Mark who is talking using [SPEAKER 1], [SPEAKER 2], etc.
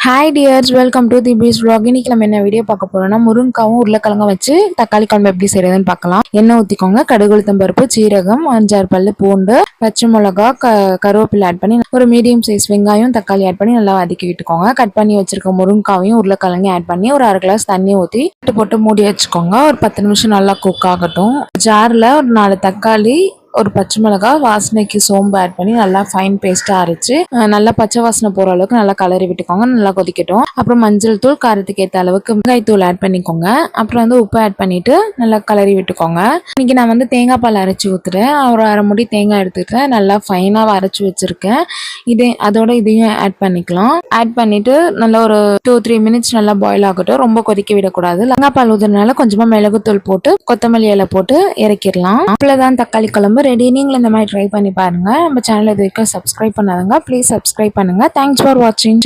[SPEAKER 1] Hi dears, welcome to the peace vlog. இன்னைக்கு நம்ம என்ன வீடியோ பார்க்க போறோம்னா முருங்காவும் உருளைக்கிழங்கும் வச்சு தக்காளி குழம்பு எப்படி செய்யறதுன்னு பார்க்கலாம். எண்ணெய் ஊற்றிக்கோங்க. கடுகு உளுத்தம் பருப்பு, சீரகம், 5-6 பல்லு பூண்டு, பச்சை மிளகா, கருவேப்பிலை ஆட் பண்ணி ஒரு மீடியம் சைஸ் வெங்காயம் தக்காளி ஆட் பண்ணி நல்லா வதக்கி விட்டுக்கோங்க. கட் பண்ணி வச்சிருக்க முருங்காவையும் உருளைக்கிழங்கையும் ஆட் பண்ணி ஒரு 1/2 கிளாஸ் தண்ணி ஊற்றி போட்டு மூடி வச்சுக்கோங்க. ஒரு 10 நிமிஷம் நல்லா குக் ஆகட்டும். ஜாரில் ஒரு 4 தக்காளி, ஒரு பச்சை மிளகா, வாசனைக்கு சோம்பு ஆட் பண்ணி நல்லா ஃபைன் பேஸ்ட்டாக அரைச்சு நல்லா பச்சை வாசனை போகிற அளவுக்கு நல்லா கலரி விட்டுக்கோங்க. நல்லா கொதிக்கட்டும். அப்புறம் மஞ்சள் தூள், காரத்துக்கு ஏற்ற அளவுக்கு வெங்காய தூள் ஆட் பண்ணிக்கோங்க. அப்புறம் உப்பு ஆட் பண்ணிட்டு நல்லா கலரி விட்டுக்கோங்க. இன்னைக்கு நான் தேங்காய் பால் அரைச்சி ஊற்றுறேன். ஒரு 1/2 முடி தேங்காய் எடுத்துக்கிட்டேன். நல்லா ஃபைனாக அரைச்சி வச்சிருக்கேன். இதையும் ஆட் பண்ணிக்கலாம். ஆட் பண்ணிட்டு நல்லா ஒரு 2-3 மினிட்ஸ் நல்லா பாயில் ஆகட்டும். ரொம்ப கொதிக்க விடக்கூடாது. தேங்காய் பால் ஊற்றுறதுனால கொஞ்சமாக மிளகுத்தூள் போட்டு கொத்தமல்லி இலை போட்டு இறக்கிடலாம். அவ்வளோதான், தக்காளி குழம்பு ரெடி. நீங்களும் இந்த மாதிரி ட்ரை பண்ணி பாருங்க. நம்ம சேனல் இது வரைக்கும் சப்ஸ்கிரைப் பண்ணாதவங்க ப்ளீஸ் சப்ஸ்கிரைப் பண்ணுங்க. தேங்க்ஸ் ஃபார் வாட்சிங்.